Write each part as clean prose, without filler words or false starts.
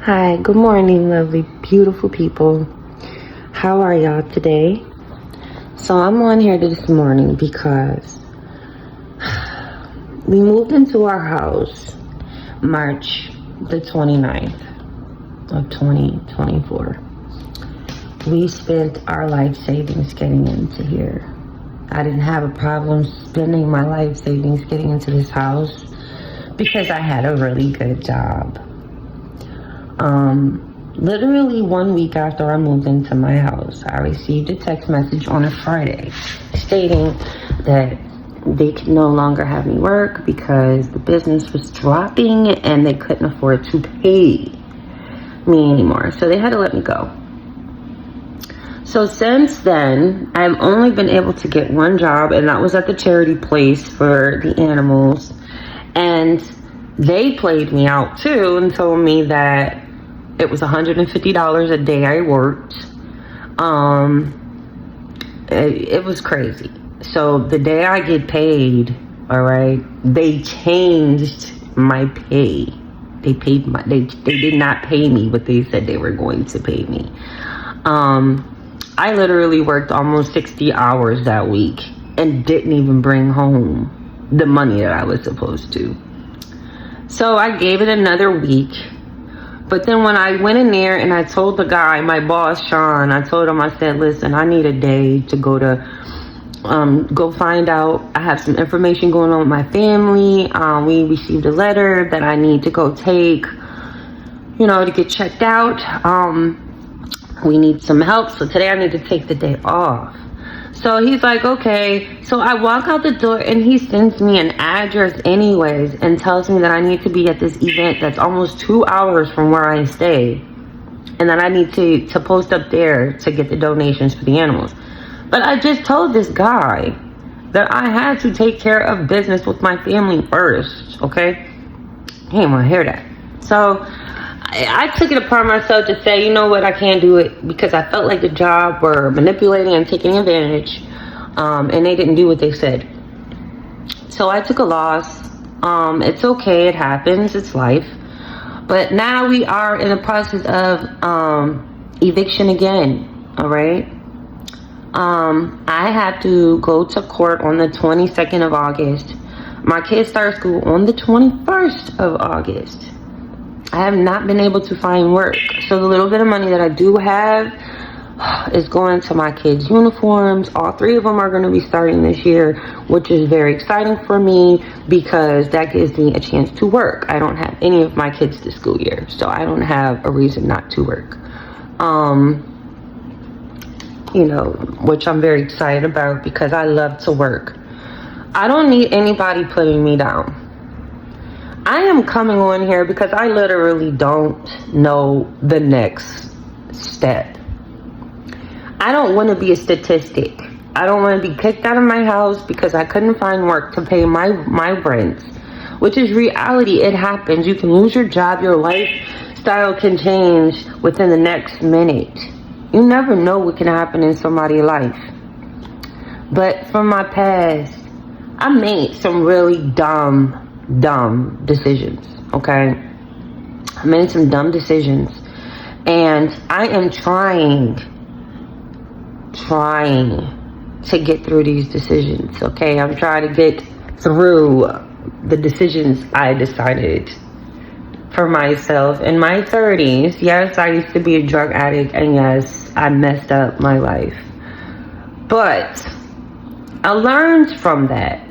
Hi, good morning, lovely, beautiful people. How are y'all today? So I'm on here this morning because we moved into our house March the 29th of 2024. We spent our life savings getting into here. I didn't have a problem spending my life savings getting into this house because I had a really good job. Literally 1 week after I moved into my house, I received a text message on a Friday stating that they could no longer have me work because the business was dropping and they couldn't afford to pay me anymore. So they had to let me go. So since then, I've only been able to get one job, and that was at the charity place for the animals. And they played me out too and told me that it was $150 a day I worked. It was crazy. So the day I get paid, all right, they changed my pay. They did not pay me what they said they were going to pay me. I literally worked almost 60 hours that week and didn't even bring home the money that I was supposed to. So I gave it another week. But then when I went in there and I told the guy, my boss, Sean, I told him, I said, listen, I need a day to go find out. I have some information going on with my family. We received a letter that I need to go take, to get checked out. We need some help. So today I need to take the day off. So he's like, okay. So I walk out the door and he sends me an address anyways and tells me that I need to be at this event that's almost 2 hours from where I stay. And that I need to post up there to get the donations for the animals. But I just told this guy that I had to take care of business with my family first, okay? He didn't want to hear that. So I took it upon myself to say, you know what, I can't do it because I felt like the job were manipulating and taking advantage, and they didn't do what they said. So I took a loss. It's okay, it happens, it's life. But now we are in the process of eviction again, all right? I have to go to court on the 22nd of August. My kids start school on the 21st of August. I have not been able to find work. So the little bit of money that I do have is going to my kids' uniforms. All 3 of them are going to be starting this year, which is very exciting for me because that gives me a chance to work. I don't have any of my kids this school year, so I don't have a reason not to work. Which I'm very excited about because I love to work. I don't need anybody putting me down. I am coming on here because I literally don't know the next step. I don't want to be a statistic. I don't want to be kicked out of my house because I couldn't find work to pay my rent, which is reality. It happens. You can lose your job. Your lifestyle can change within the next minute. You never know what can happen in somebody's life. But from my past, I made some really dumb decisions, okay? I made some dumb decisions, and I am trying to get through these decisions, okay? I'm trying to get through the decisions I decided for myself in my 30s. Yes, I used to be a drug addict, and yes, I messed up my life, but I learned from that.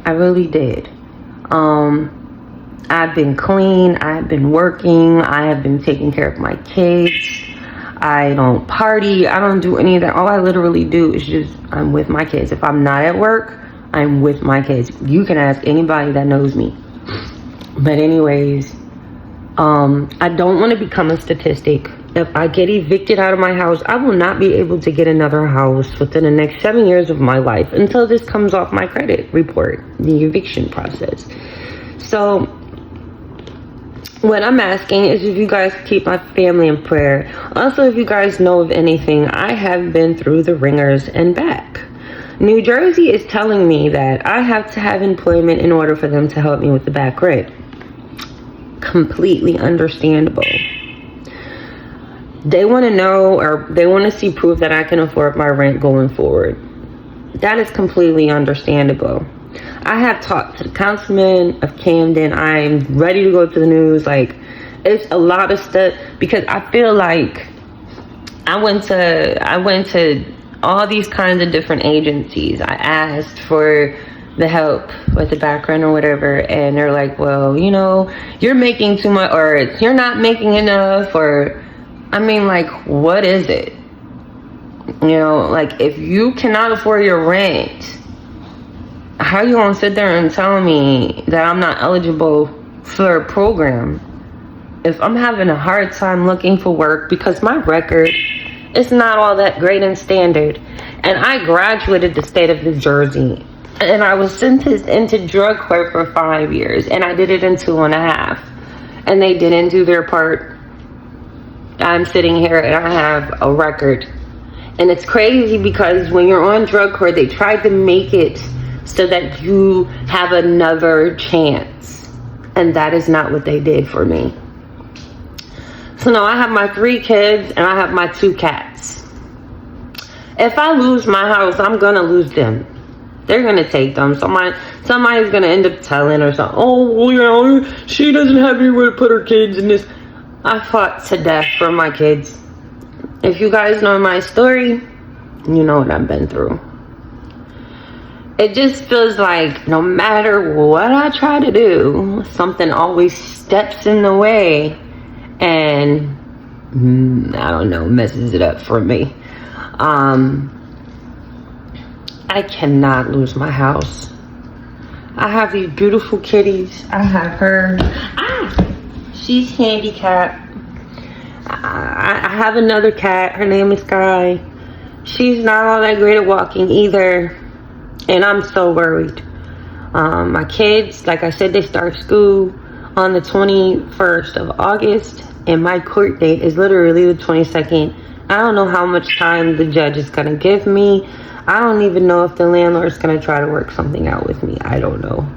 I really did. I've been clean, I've been working, I have been taking care of my kids. I don't party, I don't do any of that. All I literally do is I'm with my kids. If I'm not at work, I'm with my kids. You can ask anybody that knows me. But anyways, I don't want to become a statistic. If I get evicted out of my house, I will not be able to get another house within the next 7 years of my life until this comes off my credit report, the eviction process. So what I'm asking is if you guys keep my family in prayer. Also, if you guys know of anything, I have been through the ringers and back. New Jersey is telling me that I have to have employment in order for them to help me with the back rent. completely understandable. They want to know, or they want to see proof that I can afford my rent going forward. That is completely understandable. I have talked to the councilman of Camden. I'm ready to go to the news. Like, it's a lot of stuff, because I feel like I went to all these kinds of different agencies. I asked for the help with the background or whatever, and they're like, well, you know, you're making too much, or you're not making enough, or, I mean, like, what is it? You know, like, if you cannot afford your rent, how you gonna sit there and tell me that I'm not eligible for a program if I'm having a hard time looking for work? Because my record is not all that great in standard. And I graduated the state of New Jersey, and I was sentenced into drug court for 5 years, and I did it in 2.5. And they didn't do their part. I'm sitting here and I have a record. And it's crazy because when you're on drug court, they tried to make it so that you have another chance. And that is not what they did for me. So now I have my 3 kids and I have my 2 cats. If I lose my house, I'm gonna lose them. They're gonna take them. Somebody's gonna end up telling or something. Oh, well, you know, she doesn't have anywhere to put her kids in this. I fought to death for my kids. If you guys know my story, you know what I've been through. It just feels like no matter what I try to do, something always steps in the way and, I don't know, messes it up for me. I cannot lose my house. I have these beautiful kitties. I have her. She's handicapped. I have another cat. Her name is Sky. She's not all that great at walking either. And I'm so worried. My kids, like I said, they start school on the 21st of August. And my court date is literally the 22nd. I don't know how much time the judge is going to give me. I don't even know if the landlord is going to try to work something out with me. I don't know.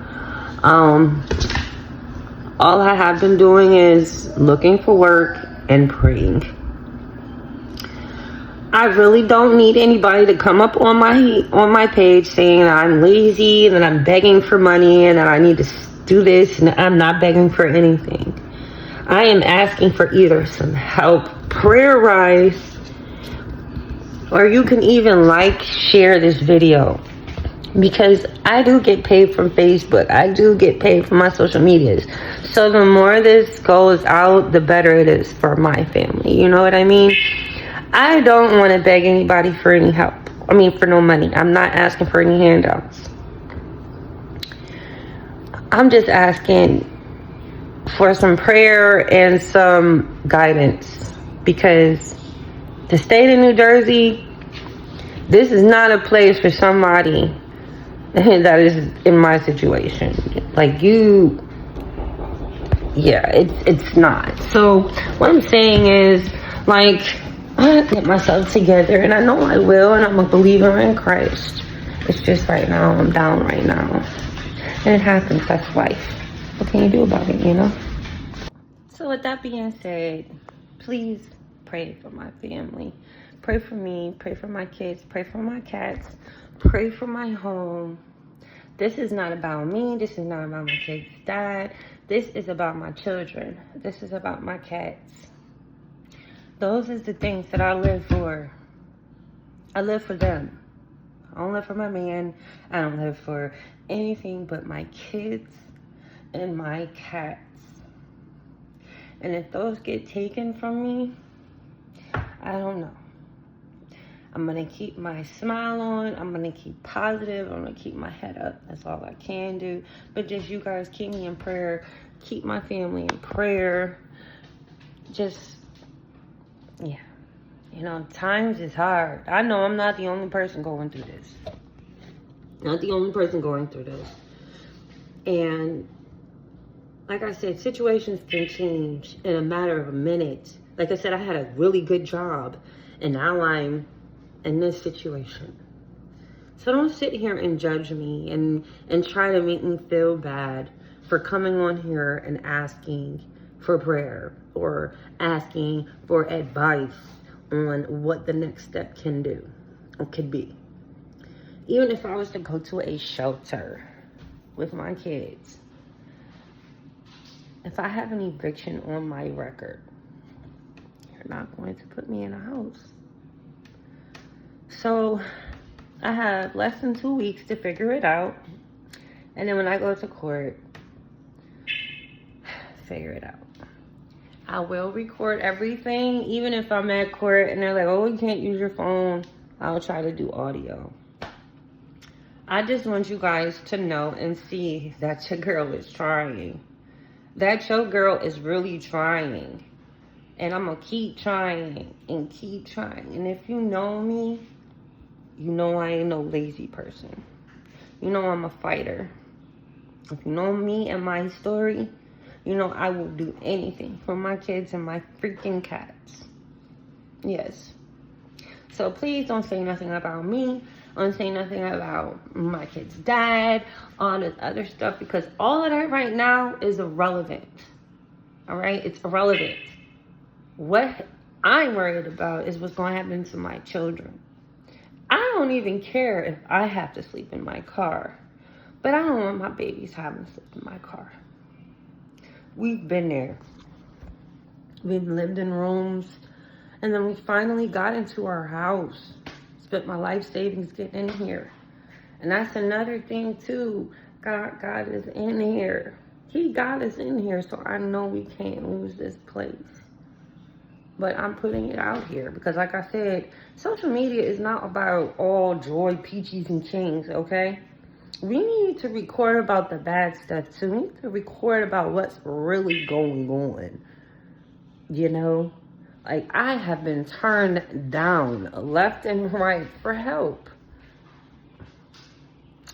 All I have been doing is looking for work and praying. I really don't need anybody to come up on my page saying that I'm lazy and that I'm begging for money and that I need to do this, and I'm not begging for anything. I am asking for either some help, prayer rise, or you can even share this video, because I do get paid from Facebook. I do get paid from my social medias. So the more this goes out, the better it is for my family. You know what I mean? I don't want to beg anybody for any help. I mean, for no money. I'm not asking for any handouts. I'm just asking for some prayer and some guidance, because the state of New Jersey, this is not a place for somebody that is in my situation. Like, it's not. So what I'm saying is, like, I get myself together, and I know I will, and I'm a believer in Christ. It's just right now, I'm down right now. And it happens, that's life. What can you do about it, you know? So with that being said, please pray for my family. Pray for me, pray for my kids, pray for my cats, pray for my home. This is not about me. This is not about my kid's dad. This is about my children. This is about my cats. Those are the things that I live for. I live for them. I don't live for my man. I don't live for anything but my kids and my cats. And if those get taken from me, I don't know. I'm going to keep my smile on. I'm going to keep positive. I'm going to keep my head up. That's all I can do. But just you guys keep me in prayer. Keep my family in prayer. Just, yeah. You know, times is hard. I know I'm not the only person going through this. Not the only person going through this. And like I said, situations can change in a matter of a minute. Like I said, I had a really good job, and now I'm in this situation. So don't sit here and judge me and try to make me feel bad for coming on here and asking for prayer or asking for advice on what the next step can do or could be. Even if I was to go to a shelter with my kids, if I have an eviction on my record, you're not going to put me in a house. So I have less than 2 weeks to figure it out. And then when I go to court, figure it out. I will record everything, even if I'm at court and they're like, oh, you can't use your phone. I'll try to do audio. I just want you guys to know and see that your girl is trying. That your girl is really trying. And I'm going to keep trying and keep trying. And if you know me, you know I ain't no lazy person. You know I'm a fighter. If you know me and my story, you know I will do anything for my kids and my freaking cats. Yes. So please don't say nothing about me. Don't say nothing about my kid's dad, all this other stuff, because all of that right now is irrelevant. All right? It's irrelevant. What I'm worried about is what's going to happen to my children. I don't even care if I have to sleep in my car, but I don't want my babies having to sleep in my car. We've been there. We've lived in rooms, and then we finally got into our house. Spent my life savings getting in here. And that's another thing too. God is in here. He got us in here, so I know we can't lose this place. But I'm putting it out here because, like I said, social media is not about all joy, peaches, and kings, okay? We need to record about the bad stuff too. We need to record about what's really going on. You know? Like, I have been turned down left and right for help.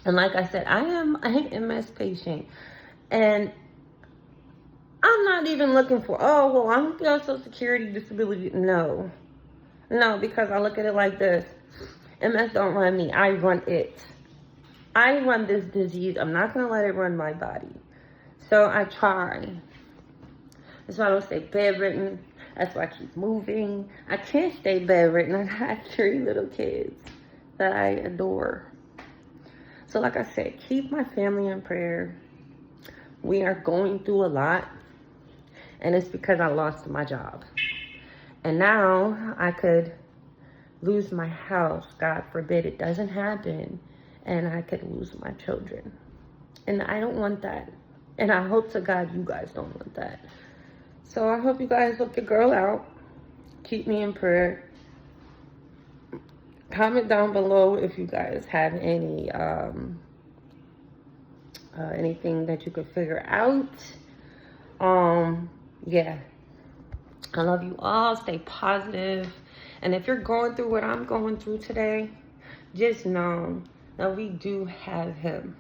And like I said, I am an MS patient. And I'm not even looking for, oh, well, I'm looking at Social Security, disability. No. No, because I look at it like this. MS don't run me. I run it. I run this disease. I'm not going to let it run my body. So I try. That's why I don't stay bedridden. That's why I keep moving. I can't stay bedridden. I have 3 little kids that I adore. So like I said, keep my family in prayer. We are going through a lot. And it's because I lost my job. And now I could lose my house. God forbid it doesn't happen. And I could lose my children. And I don't want that. And I hope to God you guys don't want that. So I hope you guys help your girl out. Keep me in prayer. Comment down below if you guys have any anything that you could figure out. Yeah. I love you all. Stay positive. And if you're going through what I'm going through today, just know that we do have him.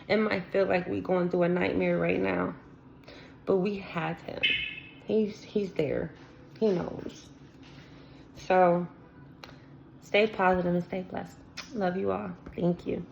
It might feel like we're going through a nightmare right now, but we have him. He's there. He knows. So stay positive and stay blessed. Love you all. Thank you.